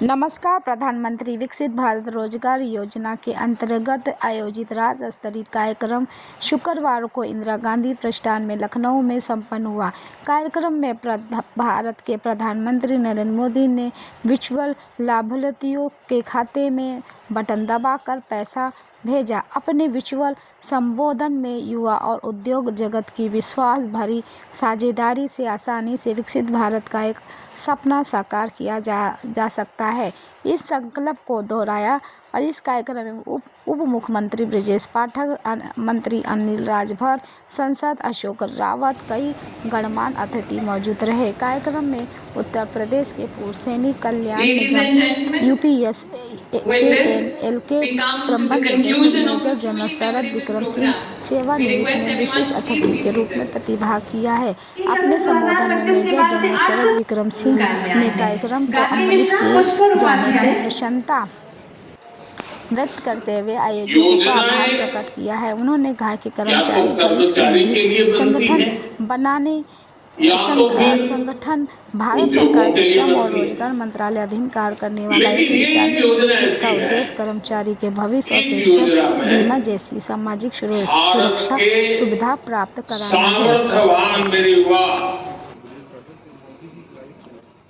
नमस्कार। प्रधानमंत्री विकसित भारत रोजगार योजना के अंतर्गत आयोजित राज्य स्तरीय कार्यक्रम शुक्रवार को इंदिरा गांधी प्रतिष्ठान में लखनऊ में संपन्न हुआ। कार्यक्रम में भारत के प्रधानमंत्री नरेंद्र मोदी ने वर्चुअल लाभार्थियों के खाते में बटन दबाकर पैसा भेजा। अपने वर्चुअल संबोधन में युवा और उद्योग जगत की विश्वास भरी साझेदारी से आसानी से विकसित भारत का एक सपना साकार किया जा सकता है, इस संकल्प को दोहराया। और इस कार्यक्रम में उप मुख्यमंत्री ब्रजेश पाठक, मंत्री अनिल राजभर, सांसद अशोक रावत, कई गणमान्य अतिथि मौजूद रहे। कार्यक्रम में उत्तर प्रदेश के पूर्व सैनिक कल्याण निगम UPSAL के प्रबंध निदेशक मेजर जनरल शरद विक्रम सिंह सेवानिवृत्त ने विशेष अतिथि के रूप में प्रतिभाग किया है। अपने संबोधन में मेजर जनरल शरद विक्रम सिंह ने कार्यक्रम को अमलित किए जाने पर प्रसन्नता व्यक्त करते हुए आयोजकों का आभार प्रकट किया है। उन्होंने कहा कि कर्मचारी भविष्य निधि संगठन भारत सरकार के श्रम और रोजगार मंत्रालय अधीन कार्य करने वाला एक विज्ञान है, जिसका उद्देश्य कर्मचारी के भविष्य और पेंशन बीमा जैसी सामाजिक सुरक्षा सुविधा प्राप्त कराना है।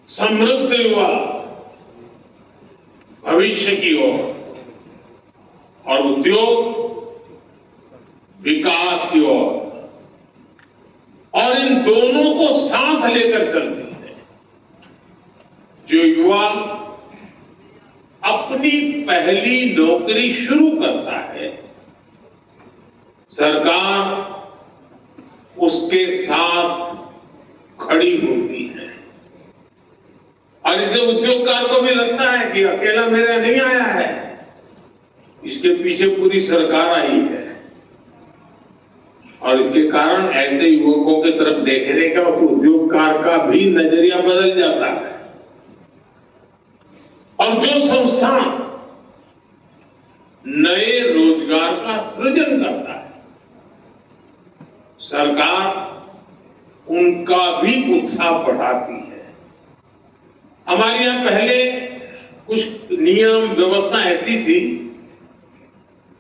समृद्ध युवा भविष्य की ओर और उद्योग विकास की ओर, और इन दोनों को साथ लेकर चलती है। जो युवा अपनी पहली नौकरी शुरू करता है, सरकार उसके साथ खड़ी होती है। और इसलिए उद्योगकार को भी लगता है कि अकेला मेरा नहीं आया है, इसके पीछे पूरी सरकार आई है। और इसके कारण ऐसे युवकों की तरफ देखने का उस उद्योगकार का भी नजरिया बदल जाता है। और जो संस्थान नए रोजगार का सृजन करता है, सरकार उनका भी उत्साह बढ़ाती है। हमारे यहां पहले कुछ नियम व्यवस्था ऐसी थी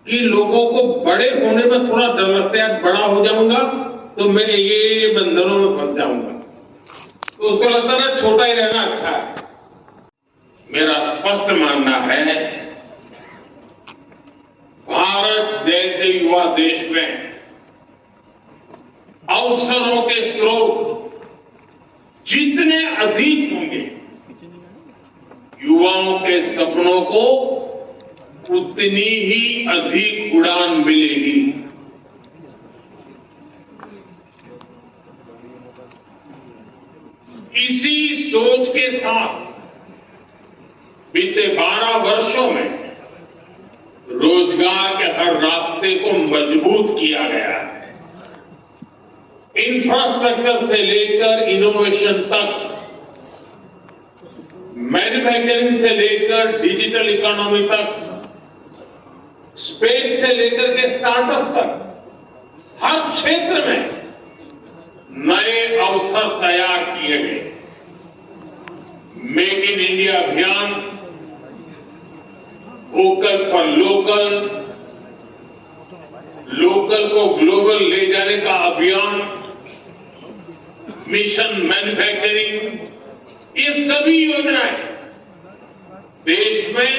कि लोगों को बड़े होने में थोड़ा डर लगता है, बड़ा हो जाऊंगा तो मैं ये बंधनों में फंस जाऊंगा, तो उसको लगता है छोटा ही रहना अच्छा है। मेरा स्पष्ट मानना है, भारत जैसे युवा देश में अवसरों के स्रोत जितने अधिक होंगे, युवाओं के सपनों को उतनी ही अधिक उड़ान मिलेगी। इसी सोच के साथ बीते 12 वर्षों में रोजगार के हर रास्ते को मजबूत किया गया है। इंफ्रास्ट्रक्चर से लेकर इनोवेशन तक, मैन्युफैक्चरिंग से लेकर डिजिटल इकोनॉमी तक, स्पेस से लेकर के स्टार्टअप तक, हर क्षेत्र में नए अवसर तैयार किए गए। मेक इन इंडिया अभियान, वोकल फॉर लोकल, लोकल को ग्लोबल ले जाने का अभियान, मिशन मैन्युफैक्चरिंग, ये सभी योजनाएं देश में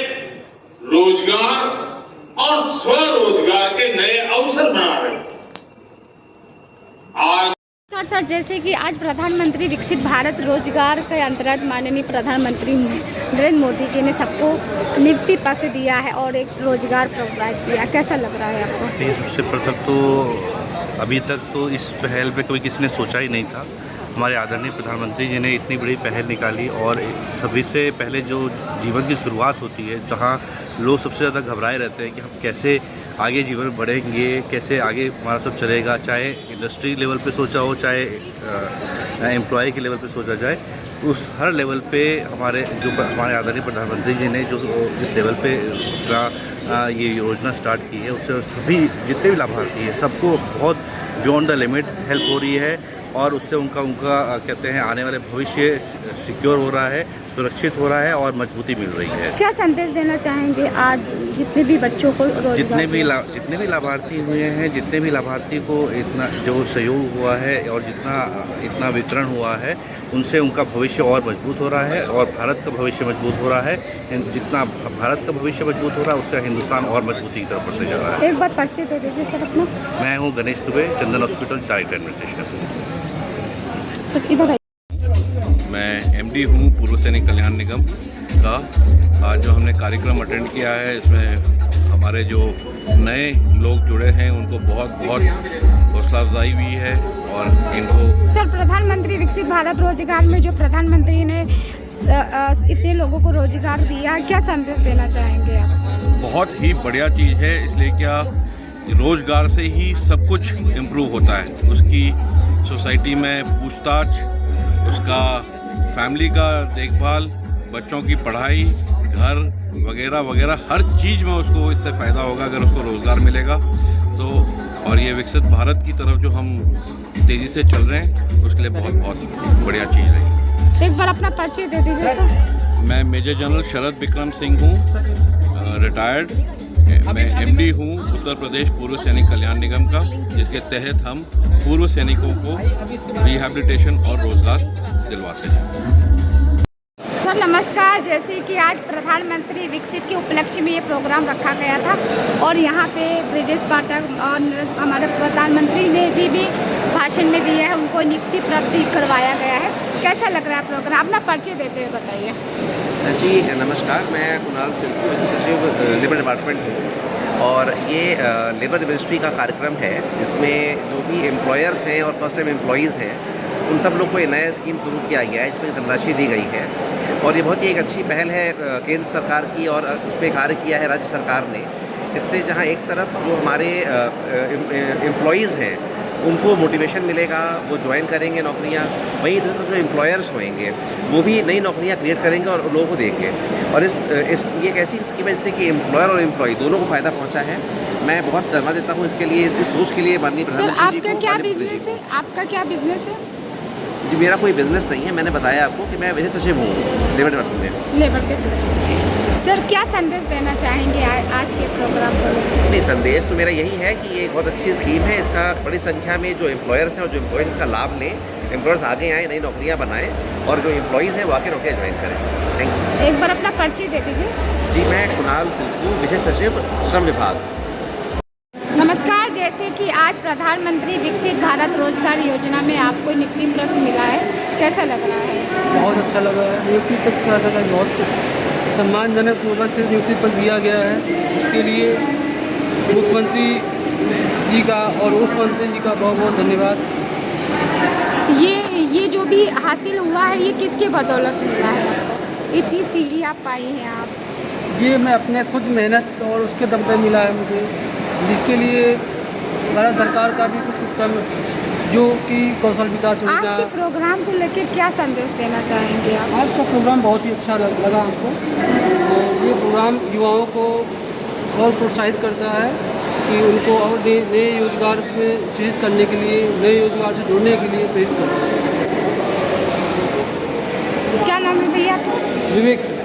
रोजगार और स्वरोजगार के नए अवसर बना रहे हैं। आज सर, जैसे कि आज प्रधानमंत्री विकसित भारत रोजगार के अंतर्गत माननीय प्रधानमंत्री नरेंद्र मोदी जी ने सबको नियुक्ति पत्र दिया है और एक रोजगार प्रोवाइड किया, कैसा लग रहा है आपको? सबसे प्रथम तो अभी तक तो इस पहल पे कोई किसी ने सोचा ही नहीं था। हमारे आदरणीय प्रधानमंत्री जी ने इतनी बड़ी पहल निकाली, और सभी से पहले जो जीवन की शुरुआत होती है, जहाँ लोग सबसे ज़्यादा घबराए रहते हैं कि हम कैसे आगे जीवन में बढ़ेंगे, कैसे आगे हमारा सब चलेगा, चाहे इंडस्ट्री लेवल पे सोचा हो, चाहे एम्प्लॉय के लेवल पे सोचा जाए, उस हर लेवल पे हमारे आदरणीय प्रधानमंत्री जी ने जो जिस लेवल पे ये योजना स्टार्ट की है, उससे सभी जितने भी लाभार्थी हैं सबको बहुत बियॉन्ड द लिमिट हेल्प हो रही है। और उससे उनका कहते हैं आने वाले भविष्य सिक्योर हो रहा है, सुरक्षित हो रहा है और मजबूती मिल रही है। क्या संदेश देना चाहेंगे आज जितने भी बच्चों को रोजगार जितने भी लाभार्थी हुए हैं, जितने भी लाभार्थी को इतना जो सहयोग हुआ है और इतना वितरण हुआ है, उनसे उनका भविष्य और मजबूत हो रहा है और भारत का भविष्य मजबूत हो रहा है। जितना भारत का भविष्य मजबूत हो रहा है, उससे हिंदुस्तान और मजबूती की तरफ बढ़ते जा रहा है। एक बार परिचय दे दीजिए सर अपना। मैं हूँ गणेश दुबे, चंदन हॉस्पिटल डायरेक्टर एडमिनिस्ट्रेशन। सर इधर आइए। मैं एमडी हूँ पूर्व सैनिक कल्याण निगम का। आज जो हमने कार्यक्रम अटेंड किया है, इसमें हमारे जो नए लोग जुड़े हैं उनको बहुत हौसला अफजाई हुई है और इनको सर प्रधानमंत्री विकसित भारत रोजगार में जो प्रधानमंत्री ने इतने लोगों को रोजगार दिया, क्या संदेश देना चाहेंगे आप? बहुत ही बढ़िया चीज़ है, इसलिए क्या रोज़गार से ही सब कुछ इम्प्रूव होता है। उसकी सोसाइटी में पूछताछ, उसका फैमिली का देखभाल, बच्चों की पढ़ाई, घर वगैरह वगैरह हर चीज़ में उसको इससे फ़ायदा होगा अगर उसको रोज़गार मिलेगा तो। और ये विकसित भारत की तरफ जो हम तेज़ी से चल रहे हैं उसके लिए बहुत बढ़िया चीज़ है। एक बार अपना परिचय दे दीजिए सर। मैं मेजर जनरल शरद विक्रम सिंह हूँ, रिटायर्ड। मैं एमडी हूँ उत्तर प्रदेश पूर्व सैनिक कल्याण निगम का, जिसके तहत हम पूर्व सैनिकों को रिहैबिलिटेशन और रोज़गार दिलवाते हैं। सर नमस्कार। जैसे कि आज प्रधानमंत्री विकसित के उपलक्ष्य में ये प्रोग्राम रखा गया था और यहाँ पे ब्रिजेश पाठक और हमारे प्रधानमंत्री ने जी भी भाषण में दिया है, उनको नियुक्ति प्राप्ति करवाया गया है। कैसा लग रहा है प्रोग्राम? अपना परिचय देते हुए बताइए। जी नमस्कार, मैं कुणाल सिल्कू, विशेष सचिव लेबर डिपार्टमेंट हूँ और ये लेबर मिनिस्ट्री का कार्यक्रम है जिसमें जो भी एम्प्लॉयर्स हैं और फर्स्ट टाइम एम्प्लॉयज़ हैं उन सब लोग को ये नया स्कीम शुरू किया गया है, जिसमें धनराशि दी गई है और ये बहुत ही एक अच्छी पहल है केंद्र सरकार की और उस पर कार्य किया है राज्य सरकार ने। इससे जहाँ एक तरफ जो हमारे एम्प्लॉयज़ हैं उनको मोटिवेशन मिलेगा, वो ज्वाइन करेंगे नौकरियाँ, वहीं इधर तो जो एम्प्लॉयर्स होंगे वो भी नई नौकरियाँ क्रिएट करेंगे और लोगों को देंगे। और ये एक ऐसी स्कीम है जिससे कि एम्प्लॉयर और एम्प्लॉय दोनों को फ़ायदा पहुँचा है। मैं बहुत धन्यवाद देता हूँ इसके लिए, इसकी सोच के लिए माननीय प्रधानमंत्री जी को। क्या बिजनेस है? आपका क्या बिजनेस है? जी मेरा कोई बिजनेस नहीं है, मैंने बताया आपको कि मैं विशेष सचिव हूँ लेबर डिपार्टमेंट में। लेबर के सचिव जी। सर क्या संदेश देना चाहेंगे आज के प्रोग्राम को? नहीं, संदेश तो मेरा यही है कि ये एक बहुत अच्छी स्कीम है। इसका बड़ी संख्या में जो एम्प्लॉयर्स हैं और जो एम्प्लॉयज़ इसका लाभ लें, एम्प्लॉयर्स आगे आएँ, नई नौकरियाँ बनाएं और जो एम्प्लॉयज़ हैं वो आके नौकरियाँ ज्वाइन करें। Thank you. एक बार अपना परिचय दे दीजिए। जी मैं कुणाल सिल्कू, विशेष सचिव श्रम विभाग। नमस्कार। जैसे कि आज प्रधानमंत्री विकसित भारत रोजगार योजना में आपको नियुक्ति पत्र मिला है, कैसा लग रहा है? बहुत अच्छा लगा है। नियुक्ति पत्र का बहुत सम्मानजनक पूर्वक से नियुक्ति पत्र दिया गया है। इसके लिए मुख्यमंत्री जी का और उप मुख्यमंत्री जी का बहुत बहुत धन्यवाद। ये जो भी हासिल हुआ है ये किसके बदौलत मिला है आपको? इतनी सीढ़ी आप पाई हैं आप। ये मैं अपने खुद मेहनत और उसके दम पे मिला है मुझे, जिसके लिए भारत सरकार का भी कुछ उत्तम जो कि कौशल विकास योजना। आज के प्रोग्राम को लेकर क्या संदेश देना चाहेंगे आप? आज का प्रोग्राम बहुत ही अच्छा लगा हमको। तो ये प्रोग्राम युवाओं को और प्रोत्साहित करता है कि उनको और नए रोजगार में सृजित करने के लिए, नए रोजगार से जुड़ने के लिए प्रेरित करता है। क्या नाम है भैया? विवेक सिंह।